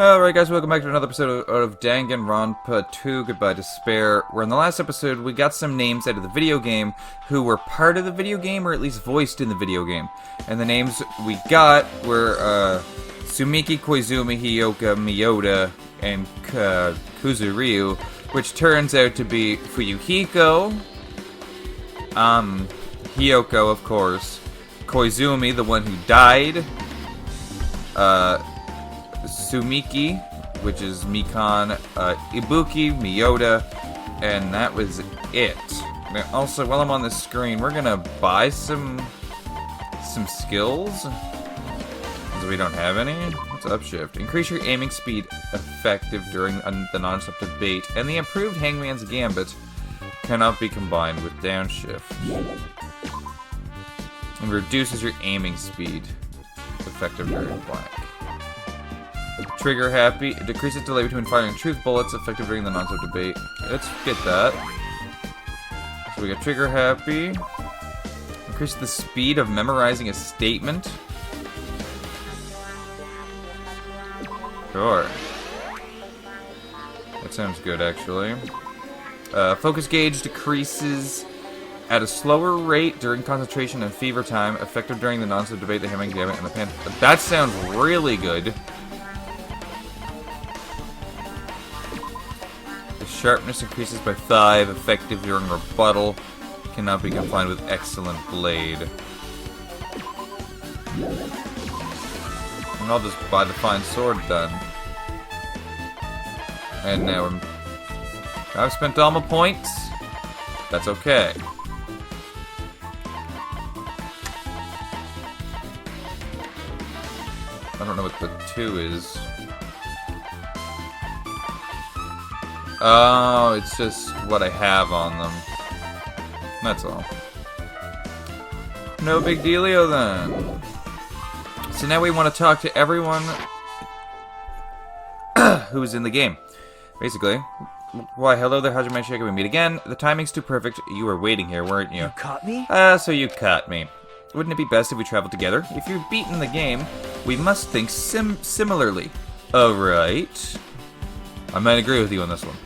Alright guys, welcome back to another episode of Danganronpa 2, Goodbye Despair, where in the last episode we got some names out of the video game who were part of the video game, or at least voiced in the video game. And the names we got were, Sumiki, Koizumi, Hyoka, Miyoda, and Kuzuryu, which turns out to be Fuyuhiko, Hyoko, of course, Koizumi, the one who died, Sumiki, which is Mikan, Ibuki, Miyoda, and that was it. Now, also, while I'm on the screen, we're gonna buy some skills, because we don't have any. What's upshift? Increase your aiming speed effective during the non-stop debate, and the improved Hangman's Gambit cannot be combined with downshift. And reduces your aiming speed effective during black. Trigger happy. It decreases delay between firing truth bullets effective during the non-stop debate. Let's get that. So we got trigger happy. Increase the speed of memorizing a statement. Sure. That sounds good, actually. Focus gauge decreases at a slower rate during concentration and fever time, effective during the non-stop debate, the Hangman's Gambit, and the pan. That sounds really good. Sharpness increases by 5, effective during rebuttal. Cannot be combined with excellent blade. And I'll just buy the fine sword then. And now I've spent all my points. That's okay. I don't know what the 2 is. Oh, it's just what I have on them. That's all. No big dealio then. So now we want to talk to everyone who's in the game. Basically. Why, hello there, Hajime Shaka, we meet again. The timing's too perfect. You were waiting here, weren't you? You caught me? So you caught me. Wouldn't it be best if we traveled together? If you've beaten the game, we must think similarly. Alright. I might agree with you on this one.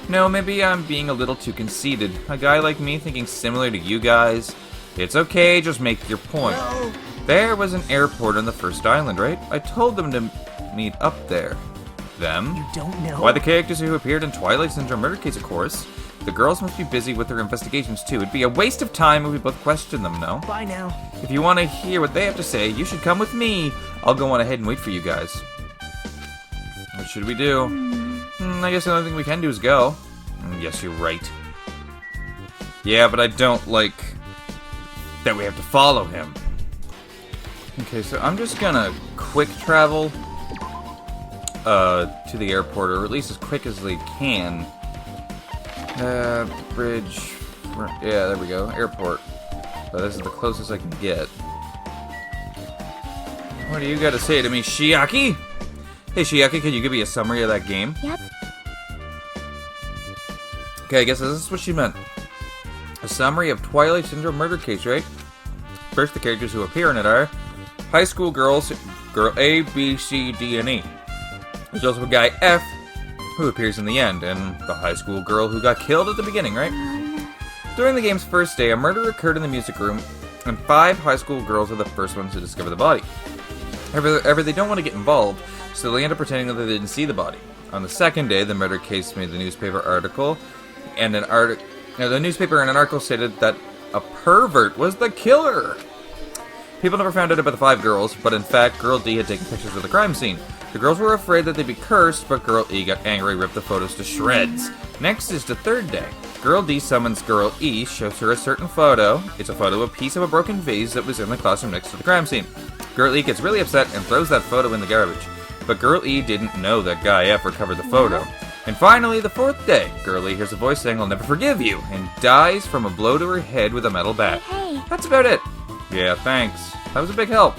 No, maybe I'm being a little too conceited. A guy like me thinking similar to you guys. It's okay, just make your point. No. There was an airport on the first island, right? I told them to meet up there. Them? You don't know? Why, the characters who appeared in Twilight Syndrome murder case, of course. The girls must be busy with their investigations, too. It'd be a waste of time if we both question them, no? Bye now. If you want to hear what they have to say, you should come with me. I'll go on ahead and wait for you guys. What should we do? I guess the only thing we can do is go. Yes, you're right. Yeah, but I don't like that we have to follow him. Okay, so I'm just gonna quick travel to the airport, or at least as quick as they can. Bridge. Yeah, there we go. Airport. This is the closest I can get. What do you got to say to me, Shiaki? Hey, Shiaki, can you give me a summary of that game? Yep. Okay, I guess this is what she meant. A summary of Twilight Syndrome murder case, right? First, the characters who appear in it are high school girls, girl A, B, C, D, and E. There's also a guy F, who appears in the end, and the high school girl who got killed at the beginning, right? During the game's first day, a murder occurred in the music room, and 5 high school girls are the first ones to discover the body. However, they don't want to get involved, so they end up pretending that they didn't see the body. On the second day, the murder case made the newspaper article, and the newspaper in an article stated that a pervert was the killer. People never found out about the 5 girls, but in fact, Girl D had taken pictures of the crime scene. The girls were afraid that they'd be cursed, but Girl E got angry and ripped the photos to shreds. Next is the third day. Girl D summons Girl E, shows her a certain photo. It's a photo of a piece of a broken vase that was in the classroom next to the crime scene. Girl E gets really upset and throws that photo in the garbage. But Girl E didn't know that Guy F recovered the photo. And finally, the 4th day, Girl E hears a voice saying, "I'll never forgive you," and dies from a blow to her head with a metal bat. Hey. That's about it. Yeah, thanks. That was a big help.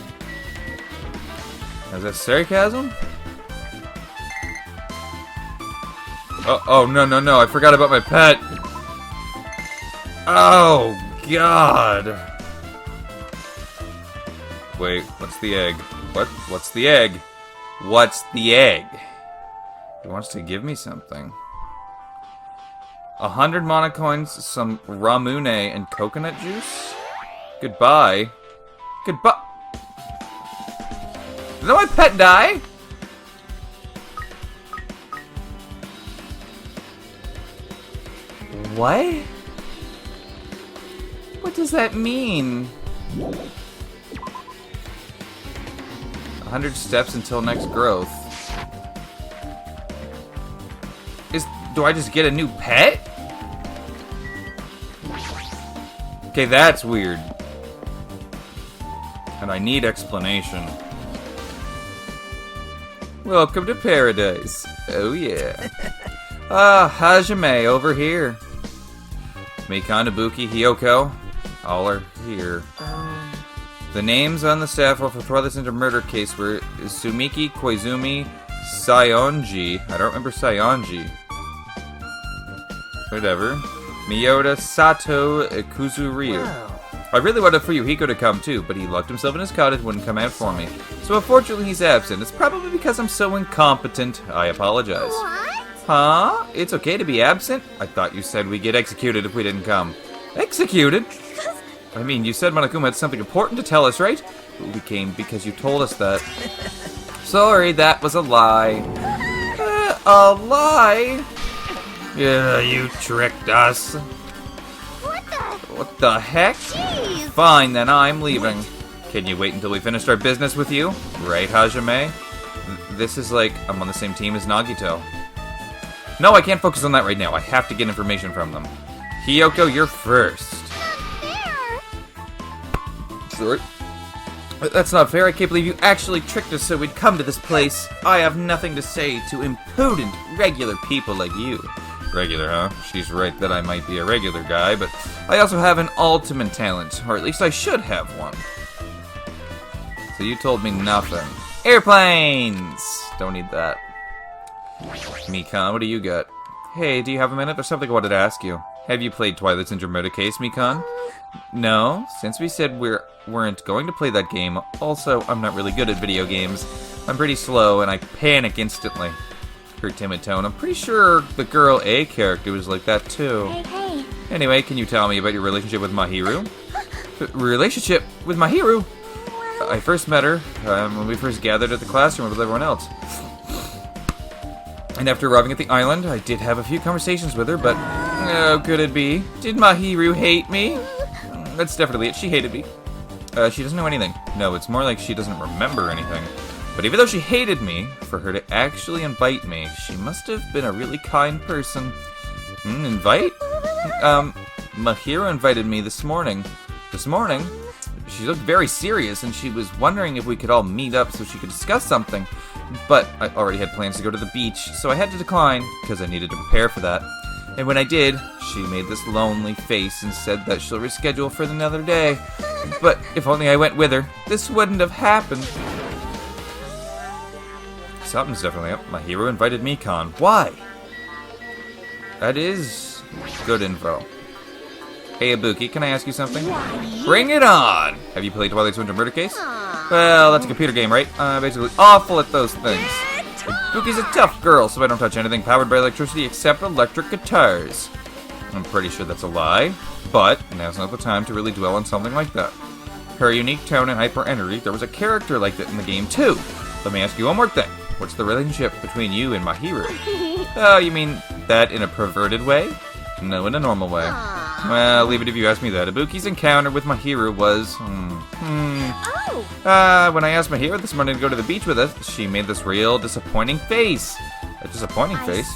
Is that sarcasm? Oh, no, I forgot about my pet. Oh, God. Wait, what's the egg? What's the egg? What's the egg? He wants to give me something. 100 monocoins, some ramune, and coconut juice? Goodbye. Goodbye. Did my pet die? What? What does that mean? 100 steps until next growth. Do I just get a new pet? Okay, that's weird. And I need explanation. Welcome to paradise. Oh yeah. Hajime over here. Mikan, Ibuki, Hiyoko, all are here. The names on the staff for Twilight Center murder case were Sumiki, Koizumi, Sayonji. I don't remember Sayonji. Whatever. Miyota, Sato, Kuzuryu. Wow. I really wanted Fuyuhiko to come too, but he locked himself in his cottage and wouldn't come out for me. So unfortunately he's absent. It's probably because I'm so incompetent. I apologize. What? Huh? It's okay to be absent? I thought you said we'd get executed if we didn't come. Executed? I mean, you said Monokuma had something important to tell us, right? We came because you told us that. Sorry, that was a lie. A lie? Yeah, you tricked us. What the heck? Jeez. Fine, then I'm leaving. Can you wait until we finished our business with you? Right, Hajime? This is like I'm on the same team as Nagito. No, I can't focus on that right now. I have to get information from them. Hiyoko, you're first. Sorry. That's not fair. I can't believe you actually tricked us so we'd come to this place. I have nothing to say to impudent, regular people like you. Regular, huh? She's right that I might be a regular guy, but I also have an ultimate talent, or at least I should have one. So you told me nothing. Airplanes! Don't need that. Mikan, what do you got? Hey, do you have a minute? There's something I wanted to ask you. Have you played Twilight Zone Murder Case, Mikan? No, since we said we weren't going to play that game. Also, I'm not really good at video games. I'm pretty slow, and I panic instantly. Her timid tone. I'm pretty sure the girl A character was like that too. Hey. Anyway, can you tell me about your relationship with Mahiru? Relationship with Mahiru? I first met her when we first gathered at the classroom with everyone else. And after arriving at the island, I did have a few conversations with her, but how could it be? Did Mahiru hate me? That's definitely it. She hated me. She doesn't know anything. No, it's more like she doesn't remember anything. But even though she hated me, for her to actually invite me, she must have been a really kind person. Invite? Mahiru invited me this morning. This morning? She looked very serious, and she was wondering if we could all meet up so she could discuss something. But I already had plans to go to the beach, so I had to decline, because I needed to prepare for that. And when I did, she made this lonely face and said that she'll reschedule for another day. But if only I went with her, this wouldn't have happened. Something's definitely up. Mahiru invited Mikan. Why? That is good info. Hey, Ibuki, can I ask you something? Bring it on! Have you played Twilight Zone Murder Case? Well, that's a computer game, right? I'm basically awful at those things. Ibuki's a tough girl, so I don't touch anything powered by electricity except electric guitars. I'm pretty sure that's a lie, but now's not the time to really dwell on something like that. Her unique tone and hyper energy, there was a character like that in the game too. Let me ask you one more thing. What's the relationship between you and Mahiru? Oh, you mean that in a perverted way? No, in a normal way. Well, leave it if you ask me that. Ibuki's encounter with Mahiru was... when I asked Mahiru this morning to go to the beach with us, she made this real disappointing face. A disappointing face?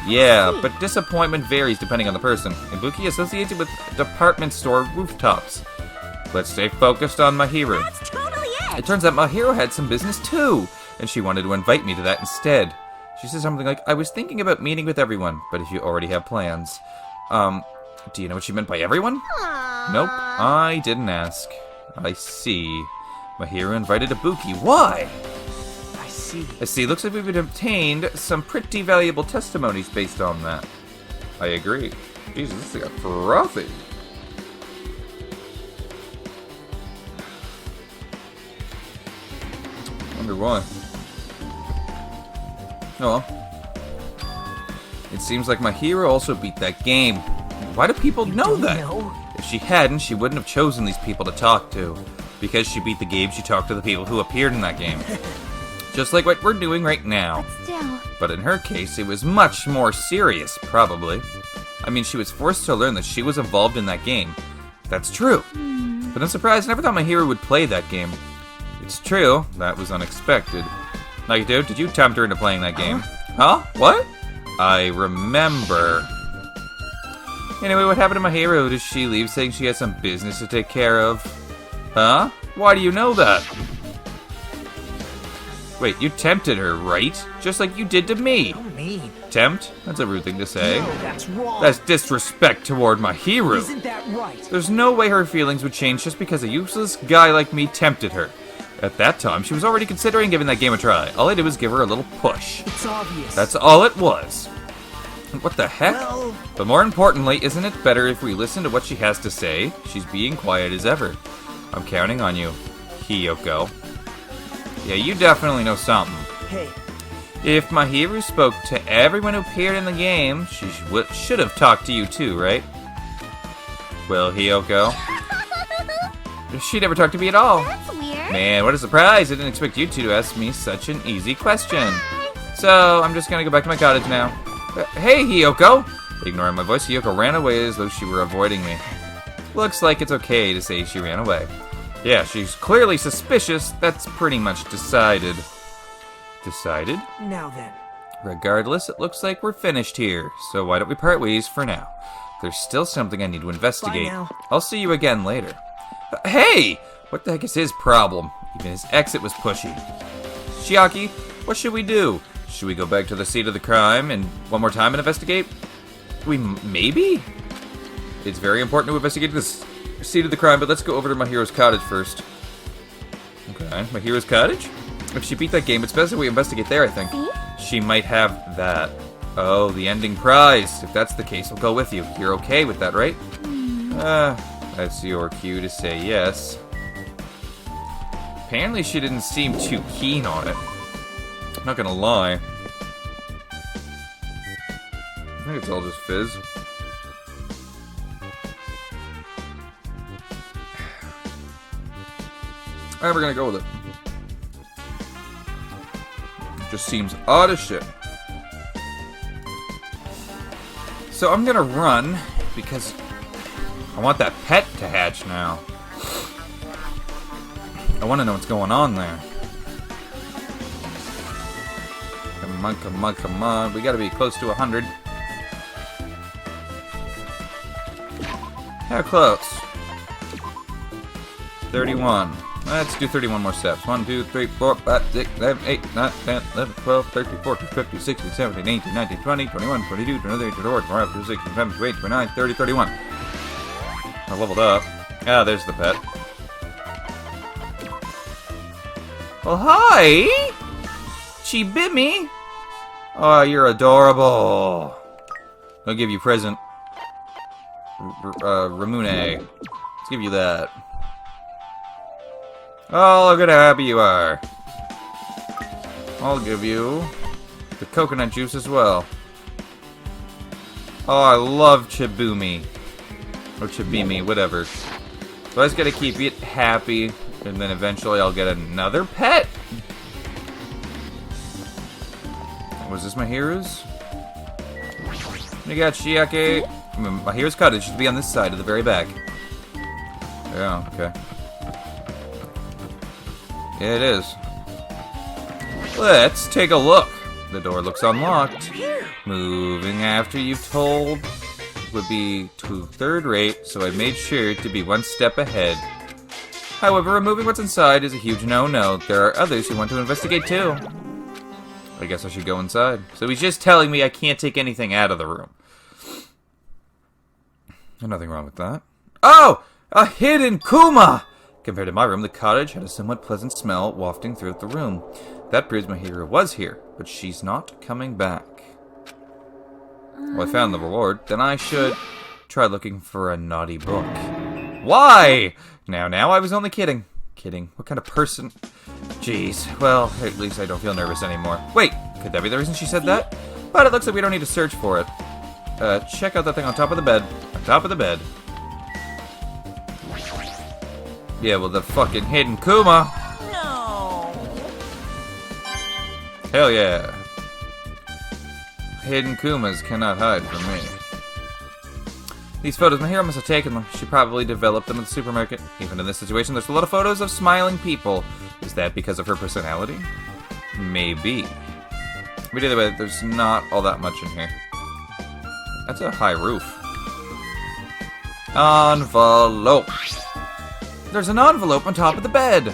Yeah, but disappointment varies depending on the person. Ibuki associated with department store rooftops. Let's stay focused on Mahiru. That's totally it. It turns out Mahiru had some business too, and she wanted to invite me to that instead. She said something like, I was thinking about meeting with everyone, but if you already have plans. Do you know what she meant by everyone? Nope, I didn't ask. I see. Mahiru invited Ibuki. Why? I see. Looks like we've obtained some pretty valuable testimonies based on that. I agree. Jesus, this got frothy. Wonder why. Oh well. It seems like my hero also beat that game. Why do people know that? If she hadn't, she wouldn't have chosen these people to talk to. Because she beat the game, she talked to the people who appeared in that game. Just like what we're doing right now. But in her case, it was much more serious, probably. I mean, she was forced to learn that she was involved in that game. That's true. But I'm surprised, I never thought my hero would play that game. It's true, that was unexpected. Like, dude, did you tempt her into playing that game? Huh? What? I remember. Anyway, what happened to my hero? Does she leave saying she has some business to take care of? Huh? Why do you know that? Wait, you tempted her, right? Just like you did to me. So mean. Tempt? That's a rude thing to say. No, that's wrong. That's disrespect toward my hero. Isn't that right? There's no way her feelings would change just because a useless guy like me tempted her. At that time, she was already considering giving that game a try. All I did was give her a little push. It's obvious. That's all it was. What the heck? Well... But more importantly, isn't it better if we listen to what she has to say? She's being quiet as ever. I'm counting on you, Hiyoko. Yeah, you definitely know something. Hey. If my hero spoke to everyone who appeared in the game, she should have talked to you too, right? Well, Hiyoko. She never talked to me at all. That's weird. Man, what a surprise. I didn't expect you two to ask me such an easy question. So, I'm just gonna go back to my cottage now. Hey, Hiyoko! Ignoring my voice, Hiyoko ran away as though she were avoiding me. Looks like it's okay to say she ran away. Yeah, she's clearly suspicious. That's pretty much decided. Decided? Now then. Regardless, it looks like we're finished here. So why don't we part ways for now? There's still something I need to investigate. Bye now. I'll see you again later. Hey! What the heck is his problem? Even his exit was pushy. Chiaki, what should we do? Should we go back to the scene of the crime and one more time and investigate? Maybe? It's very important to investigate this scene of the crime, but let's go over to my hero's cottage first. Okay, my hero's cottage? If she beat that game, it's best if we investigate there, I think. She might have that. Oh, the ending prize. If that's the case, I'll go with you. You're okay with that, right? That's your cue to say yes. Apparently she didn't seem too keen on it. I'm not gonna lie. I think it's all just fizz. Alright, we're gonna go with it. It just seems odd as shit. So I'm gonna run because I want that pet to hatch now. I want to know what's going on there. Come on, come on, come on. We gotta be close to 100. How close? 31. Let's do 31 more steps. 1, 2, 3, 4, 5, 6, 7, 8, 9, 10, 11, 12, 13, 14, 15, 16, 17, 18, 19, 20, 21, 22, 23, 24, 25, 26, 27, 28, 29, 30, 31. I leveled up. Ah, there's the pet. Well, hi! She bit me! Oh, you're adorable. I'll give you a present. Ramune. Let's give you that. Oh, look at how happy you are. I'll give you the coconut juice as well. Oh, I love Chibumi. Or Chibimi, whatever. So I just gotta keep it happy, and then eventually I'll get another pet. Was this my hero's? We got Chiaki. My hero's cottage should be on this side of the very back. Yeah, okay. Yeah, it is. Let's take a look. The door looks unlocked. Moving after you've told would be to third rate, so I made sure to be one step ahead. However, removing what's inside is a huge no-no. There are others who want to investigate too. I guess I should go inside. So he's just telling me I can't take anything out of the room. Nothing wrong with that. Oh! A hidden Kuma! Compared to my room, the cottage had a somewhat pleasant smell wafting throughout the room. That proves my hero was here, but she's not coming back. Well, I found the reward. Then I should try looking for a naughty book. Why? Now, I was only kidding. Kidding. What kind of person? Jeez. Well, at least I don't feel nervous anymore. Wait, Could that be the reason she said that? But it looks like we don't need to search for it. Check out that thing on top of the bed. On top of the bed. Yeah, well, the fucking hidden Kuma. No. Hell yeah. Hidden Kumas cannot hide from me. These photos, my hero must have taken them. She probably developed them at the supermarket. Even in this situation, there's a lot of photos of smiling people. Is that because of her personality? Maybe. But either way, there's not all that much in here. That's a high roof. Envelope. There's an envelope on top of the bed.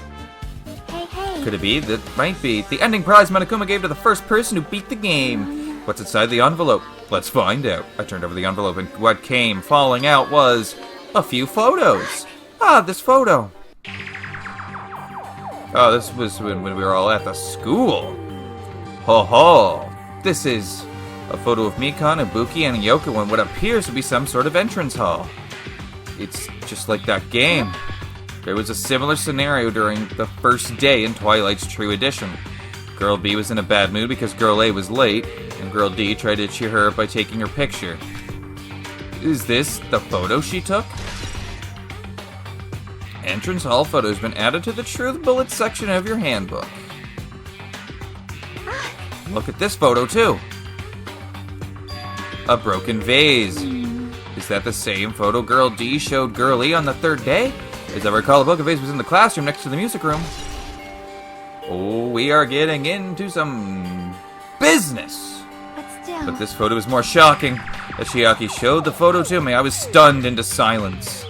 Hey. Could it be? That might be. The ending prize Monokuma gave to the first person who beat the game. What's inside the envelope? Let's find out. I turned over the envelope and what came falling out was a few photos. Ah, this photo. Oh, this was when we were all at the school. Ho ho. This is a photo of Mikan, Ibuki, and Yoko in what appears to be some sort of entrance hall. It's just like that game. There was a similar scenario during the first day in Twilight's True Edition. Girl B was in a bad mood because Girl A was late, and Girl D tried to cheer her up by taking her picture. Is this the photo she took? Entrance hall photo has been added to the Truth Bullet section of your handbook. Look at this photo, too. A broken vase. Is that the same photo Girl D showed Girl E on the third day? As I recall, a broken vase was in the classroom next to the music room. Oh, we are getting into some business. But this photo is more shocking. As Chiaki showed the photo to me, I was stunned into silence.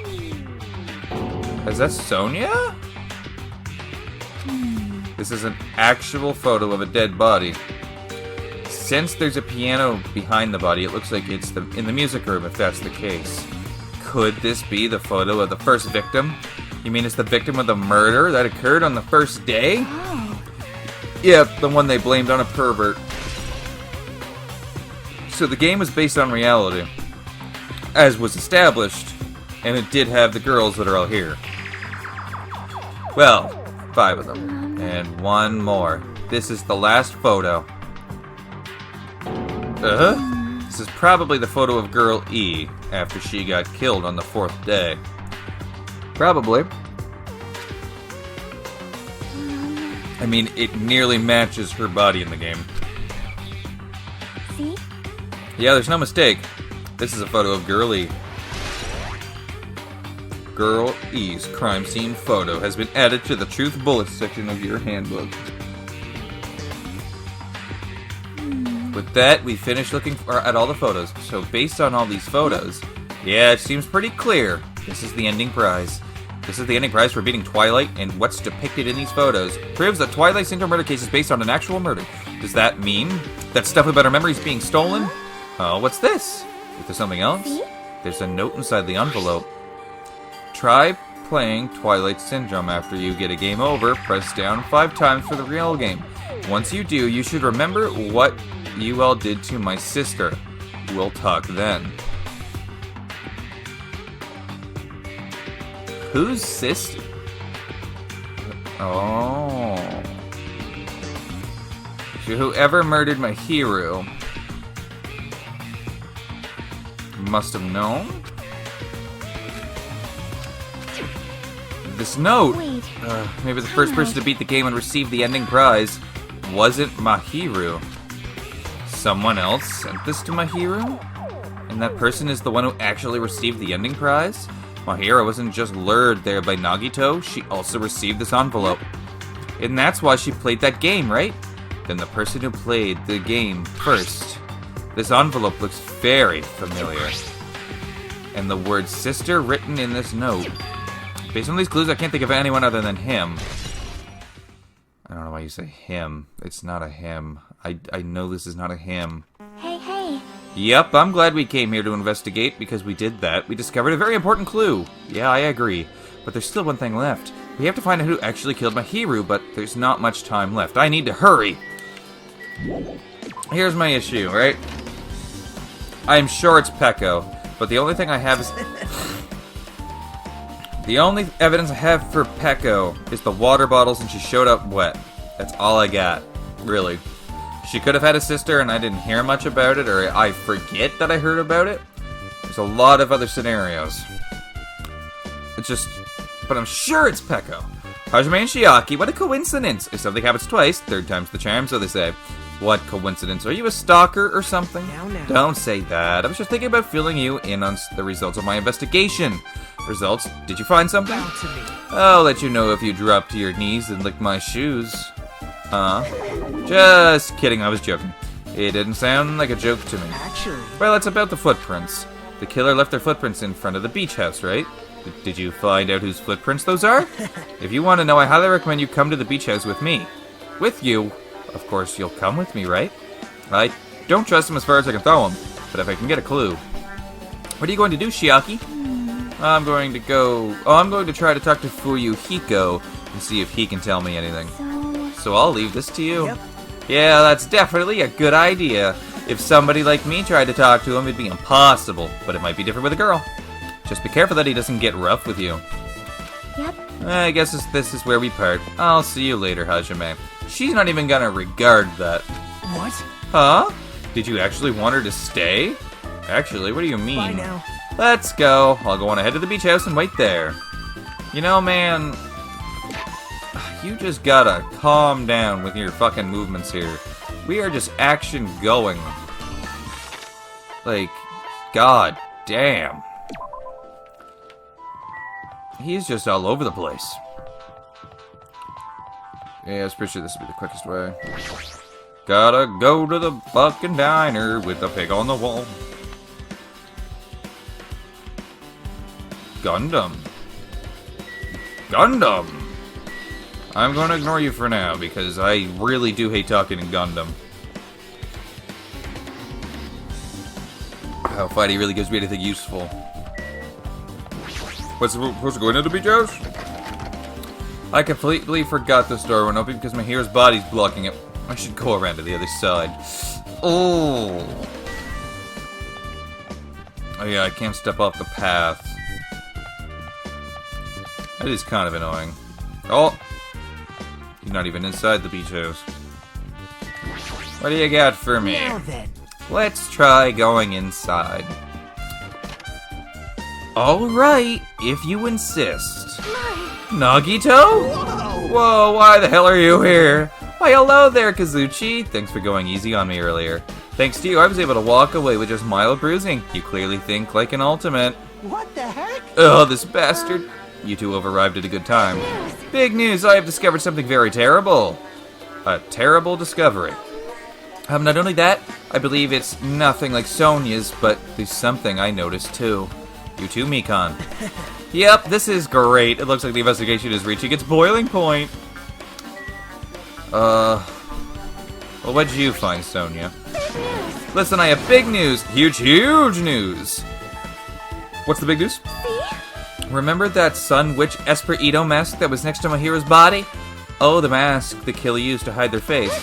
Is that Sonia? This is an actual photo of a dead body. Since there's a piano behind the body, it looks like it's in the music room, if that's the case. Could this be the photo of the first victim? You mean it's the victim of the murder that occurred on the first day? Oh. Yeah, the one they blamed on a pervert. So the game was based on reality, as was established, and it did have the girls that are all here. Well, 5 of them. And one more. This is the last photo. This is probably the photo of Girl E after she got killed on the 4th day. Probably. I mean, it nearly matches her body in the game. See? Yeah, there's no mistake. This is a photo of Girl E. Girl E's crime scene photo has been added to the Truth Bullet section of your handbook. With that, we finished looking at all the photos. So based on all these photos, yeah, it seems pretty clear. This is the ending prize. This is the ending prize for beating Twilight, and what's depicted in these photos proves that Twilight Syndrome murder case is based on an actual murder. Does that mean that stuff about our memories being stolen? Oh, what's this? Is there something else? There's a note inside the envelope. Try playing Twilight Syndrome after you get a game over. Press down 5 times for the real game. Once you do, you should remember what you all did to my sister. We'll talk then. Whose sister? Oh. So whoever murdered my hero must have known? This note, Wait. maybe the first person to beat the game and receive the ending prize wasn't Mahiru. Someone else sent this to Mahiru? And that person is the one who actually received the ending prize? Mahiru wasn't just lured there by Nagito, she also received this envelope. And that's why she played that game, right? Then the person who played the game first. This envelope looks very familiar. And the word sister written in this note. Based on these clues, I can't think of anyone other than him. I don't know why you say him. It's not a him. I know this is not a him. Hey. Yep, I'm glad we came here to investigate, because we did that. We discovered a very important clue. Yeah, I agree. But there's still one thing left. We have to find out who actually killed Mahiru, but there's not much time left. I need to hurry. Here's my issue, right? I'm sure it's Peko, but the only thing I have is... The only evidence I have for Peko is the water bottles and she showed up wet. That's all I got, really. She could have had a sister and I didn't hear much about it, or I forget that I heard about it. There's a lot of other scenarios. It's just... But I'm sure it's Peko. Hajime and Shiaki, what a coincidence! If something happens twice, third time's the charm, so they say. What coincidence? Are you a stalker or something? Now. Don't say that. I was just thinking about filling you in on the results of my investigation. Results? Did you find something? Bow to me. I'll let you know if you drop to your knees and lick my shoes. Huh? Just kidding, I was joking. It didn't sound like a joke to me. Actually. Well, it's about the footprints. The killer left their footprints in front of the beach house, right? Did you find out whose footprints those are? If you want to know, I highly recommend you come to the beach house with me. With you? Of course, you'll come with me, right? I don't trust him as far as I can throw him, but if I can get a clue. What are you going to do, Shiaki? I'm going to try to talk to Fuyuhiko and see if he can tell me anything. So I'll leave this to you. Yep. Yeah, that's definitely a good idea. If somebody like me tried to talk to him, it'd be impossible, but it might be different with a girl. Just be careful that he doesn't get rough with you. Yep. I guess this is where we part. I'll see you later, Hajime. She's not even gonna regard that. What? Huh? Did you actually want her to stay? Actually, what do you mean? Bye now. Let's go. I'll go on ahead to the beach house and wait there. You know, man, you just gotta calm down with your fucking movements here. We are just action going. Like, god damn. He's just all over the place. Yeah, I was pretty sure this would be the quickest way. Gotta go to the fucking diner with the pig on the wall. Gundam. Gundam! I'm gonna ignore you for now, because I really do hate talking in Gundam. How fighting really gives me anything useful. What's supposed to go into the beach house? I completely forgot this door went open because my hero's body's blocking it. I should go around to the other side. Oh yeah, I can't step off the path. That is kind of annoying. Oh! You're not even inside the beach house. What do you got for me? Now then. Let's try going inside. Alright, if you insist. Nagito? Whoa, why the hell are you here? Why, hello there, Kazuchi. Thanks for going easy on me earlier. Thanks to you, I was able to walk away with just mild bruising. You clearly think like an ultimate. What the heck? Oh, this bastard. You two have arrived at a good time. Big news, I have discovered something very terrible. A terrible discovery. Not only that, I believe it's nothing like Sonia's, but there's something I noticed too. You too, Mikan. Yep, this is great. It looks like the investigation is reaching its boiling point. Well, what did you find, Sonia? Listen, I have big news. Huge news. What's the big news? Remember that Sun Witch Esper Ito mask that was next to Mahiro's body? Oh, the mask the killer used to hide their face.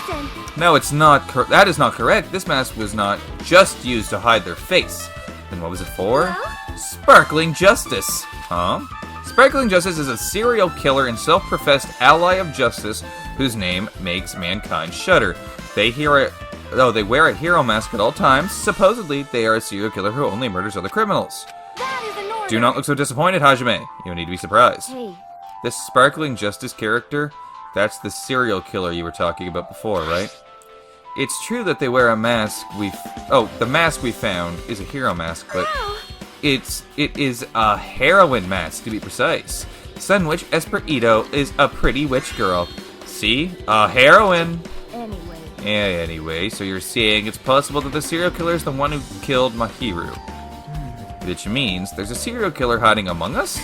No, it's not. That is not correct. This mask was not just used to hide their face. Then what was it for? Sparkling Justice. Huh? Sparkling Justice is a serial killer and self-professed ally of justice whose name makes mankind shudder. They wear a hero mask at all times. Supposedly, they are a serial killer who only murders other criminals. Do not look so disappointed, Hajime. You need to be surprised. Hey. This Sparkling Justice character, that's the serial killer you were talking about before, right? It's true that they wear a mask the mask we found is a hero mask, but it is a heroine mask, to be precise. Sun Witch Esper Ito is a pretty witch girl. See? A heroine! Anyway, so you're saying it's possible that the serial killer is the one who killed Mahiru. Which means there's a serial killer hiding among us?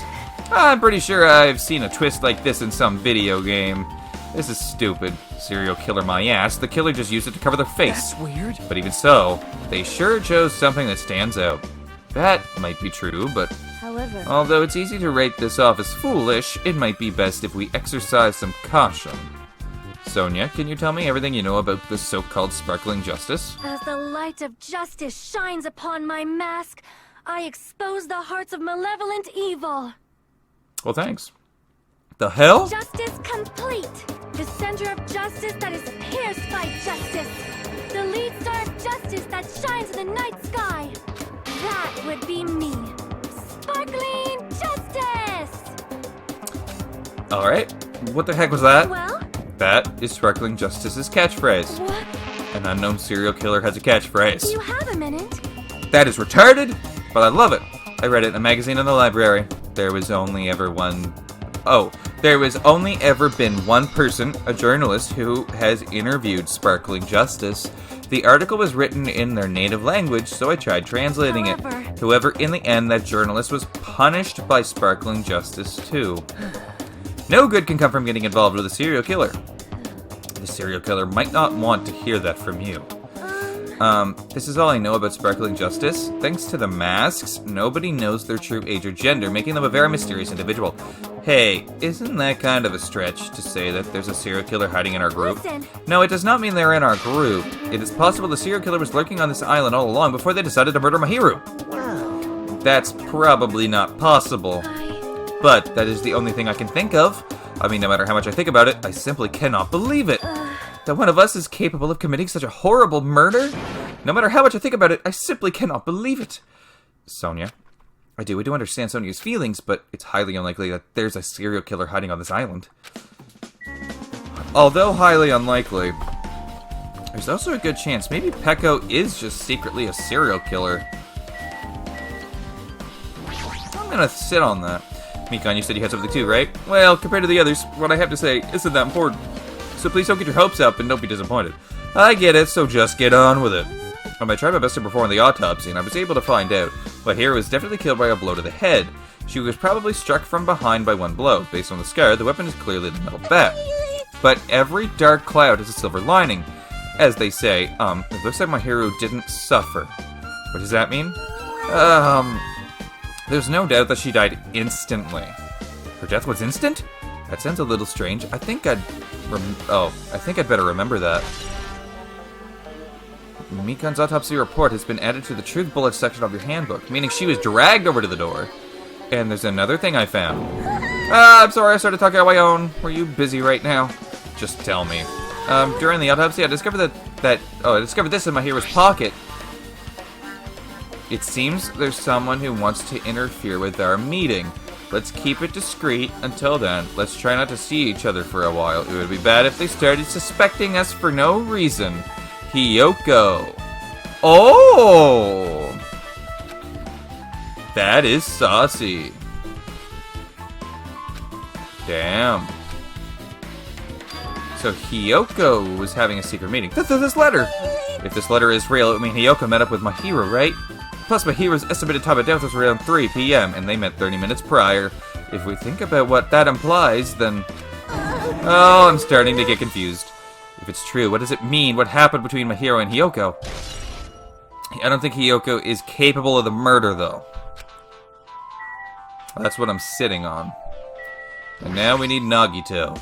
I'm pretty sure I've seen a twist like this in some video game. This is stupid. Serial killer my ass. The killer just used it to cover their face. That's weird. But even so, they sure chose something that stands out. That might be true, but However, although it's easy to rate this off as foolish, it might be best if we exercise some caution. Sonia, can you tell me everything you know about this so-called Sparkling Justice? As the light of justice shines upon my mask, I expose the hearts of malevolent evil. Well, thanks. The hell? Justice complete. The center of justice that is pierced by justice. The lead star of justice that shines in the night sky. That would be me. Sparkling Justice! Alright, what the heck was that? Well, That is Sparkling Justice's catchphrase. what? An unknown serial killer has a catchphrase. Do you have a minute? That is retarded, but I love it. I read it in a magazine in the library. There was only ever been one person, a journalist, who has interviewed Sparkling Justice. The article was written in their native language, so I tried translating it. However, in the end, that journalist was punished by Sparkling Justice too. No good can come from getting involved with a serial killer. The serial killer might not want to hear that from you. This is all I know about Sparkling Justice. Thanks to the masks, nobody knows their true age or gender, making them a very mysterious individual. Hey, isn't that kind of a stretch to say that there's a serial killer hiding in our group? Listen. No, it does not mean they're in our group. It is possible the serial killer was lurking on this island all along before they decided to murder Mahiru. That's probably not possible. But that is the only thing I can think of. I mean, no matter how much I think about it, I simply cannot believe it. That one of us is capable of committing such a horrible murder? No matter how much I think about it, I simply cannot believe it. Sonia, I do understand Sonia's feelings, but it's highly unlikely that there's a serial killer hiding on this island. Although highly unlikely, there's also a good chance maybe Peko is just secretly a serial killer. I'm gonna sit on that. Mikan, you said you had something too, right? Well, compared to the others, what I have to say isn't that important. So please don't get your hopes up and don't be disappointed. I get it, so just get on with it. I tried my best to perform the autopsy, and I was able to find out. Mahiru was definitely killed by a blow to the head. She was probably struck from behind by one blow. Based on the scar, the weapon is clearly the metal bat. But every dark cloud has a silver lining. As they say, it looks like Mahiru didn't suffer. What does that mean? There's no doubt that she died instantly. Her death was instant? That sounds a little strange. I think I'd better remember that. Mikan's autopsy report has been added to the truth bullet section of your handbook, meaning she was dragged over to the door. And there's another thing I found. I'm sorry, I started talking on my own. Were you busy right now? Just tell me. During the autopsy, I discovered I discovered this in Mahiru's pocket. It seems there's someone who wants to interfere with our meeting. Let's keep it discreet until then. Let's try not to see each other for a while. It would be bad if they started suspecting us for no reason. Hiyoko. Oh! That is saucy. Damn. So Hiyoko was having a secret meeting. This letter! If this letter is real, it would mean Hiyoko met up with Mahiru, right? Plus, Mahiru's estimated time of death was around 3 p.m., and they met 30 minutes prior. If we think about what that implies, then... Oh, I'm starting to get confused. If it's true, what does it mean? What happened between Mahiru and Hiyoko? I don't think Hiyoko is capable of the murder, though. That's what I'm sitting on. And now we need Nagito.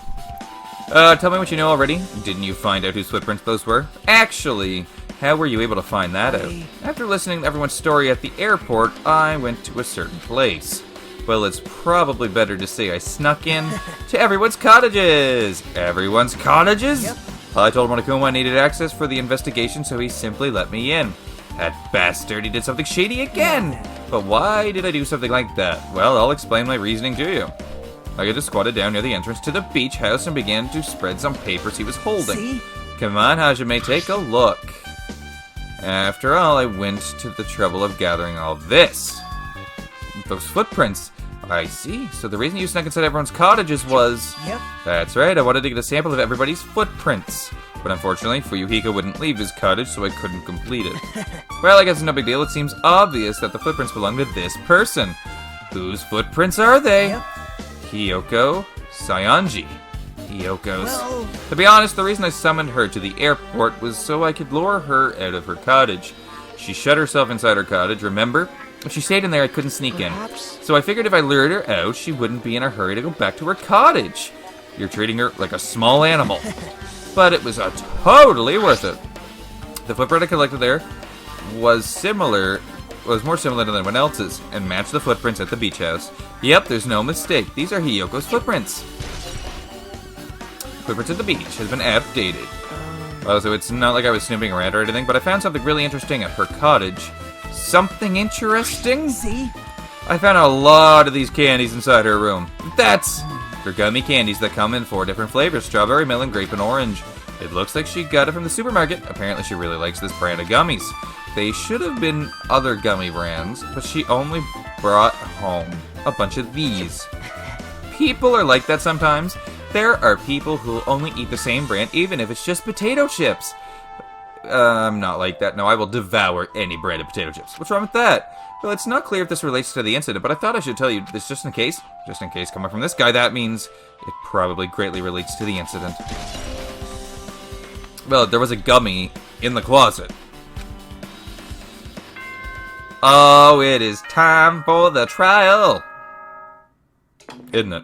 Tell me what you know already. Didn't you find out whose footprints those were? Actually... How were you able to find that out? After listening to everyone's story at the airport, I went to a certain place. Well, it's probably better to say I snuck in to everyone's cottages. Everyone's cottages? Yep. I told Monokuma I needed access for the investigation, so he simply let me in. That bastard, he did something shady again. But why did I do something like that? Well, I'll explain my reasoning to you. I just squatted down near the entrance to the beach house and began to spread some papers he was holding. See? Come on, Hajime, take a look. After all, I went to the trouble of gathering all this. Those footprints. I see. So the reason you snuck inside everyone's cottages was... Yep. That's right, I wanted to get a sample of everybody's footprints. But unfortunately, Fuyuhiko wouldn't leave his cottage, so I couldn't complete it. Well, I guess it's no big deal. It seems obvious that the footprints belong to this person. Whose footprints are they? Yep. Hiyoko Sayanji. Hiyoko's. Well... To be honest, the reason I summoned her to the airport was so I could lure her out of her cottage. She shut herself inside her cottage, remember? If she stayed in there, I couldn't sneak in. So I figured if I lured her out, she wouldn't be in a hurry to go back to her cottage. You're treating her like a small animal. But it was totally worth it. The footprint I collected there was more similar than anyone else's, and matched the footprints at the beach house. Yep, there's no mistake. These are Hiyoko's footprints. Footprints at the beach has been updated. So it's not like I was snooping around or anything, but I found something really interesting at her cottage. Something interesting? See? I found a lot of these candies inside her room. They're gummy candies that come in 4 different flavors: strawberry, melon, grape, and orange. It looks like she got it from the supermarket. Apparently she really likes this brand of gummies. They should have been other gummy brands, but she only brought home a bunch of these. People are like that sometimes. There are people who only eat the same brand, even if it's just potato chips. I'm not like that. No, I will devour any brand of potato chips. What's wrong with that? Well, it's not clear if this relates to the incident, but I thought I should tell you this just in case. Just in case, coming from this guy, that means it probably greatly relates to the incident. Well, there was a gummy in the closet. Oh, it is time for the trial. Isn't it?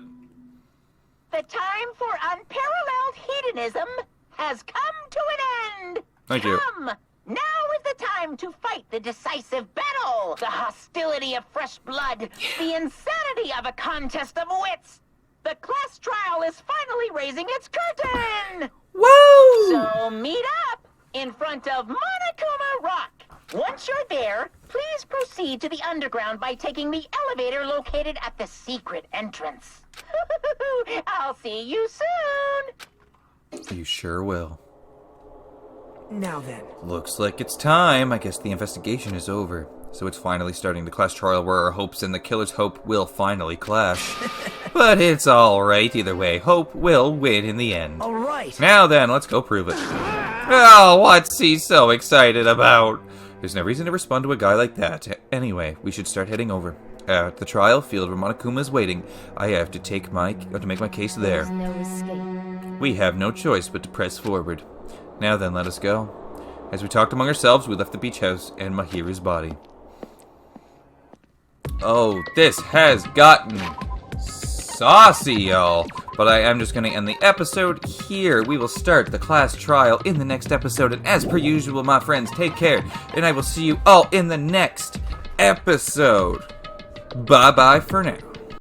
The time for unparalleled hedonism has come to an end. Thank you. Come, now is the time to fight the decisive battle. The hostility of fresh blood, the insanity of a contest of wits. The class trial is finally raising its curtain. Woo! So meet up in front of Monokuma Rock. Once you're there, please proceed to the underground by taking the elevator located at the secret entrance. I'll see you soon. You sure will. Now then. Looks like it's time. I guess the investigation is over. So it's finally starting the class trial where our hopes and the killer's hope will finally clash. But it's alright either way. Hope will win in the end. Alright. Now then, let's go prove it. Oh, what's he so excited about? There's no reason to respond to a guy like that. Anyway, we should start heading over. At the trial field where Monokuma is waiting, I have to make my case there. There's no escape. We have no choice but to press forward. Now then, let us go. As we talked among ourselves, we left the beach house and Mahiru's body. Oh, this has gotten saucy, y'all. But I am just going to end the episode here. We will start the class trial in the next episode. And as per usual, my friends, take care. And I will see you all in the next episode. Bye-bye for now.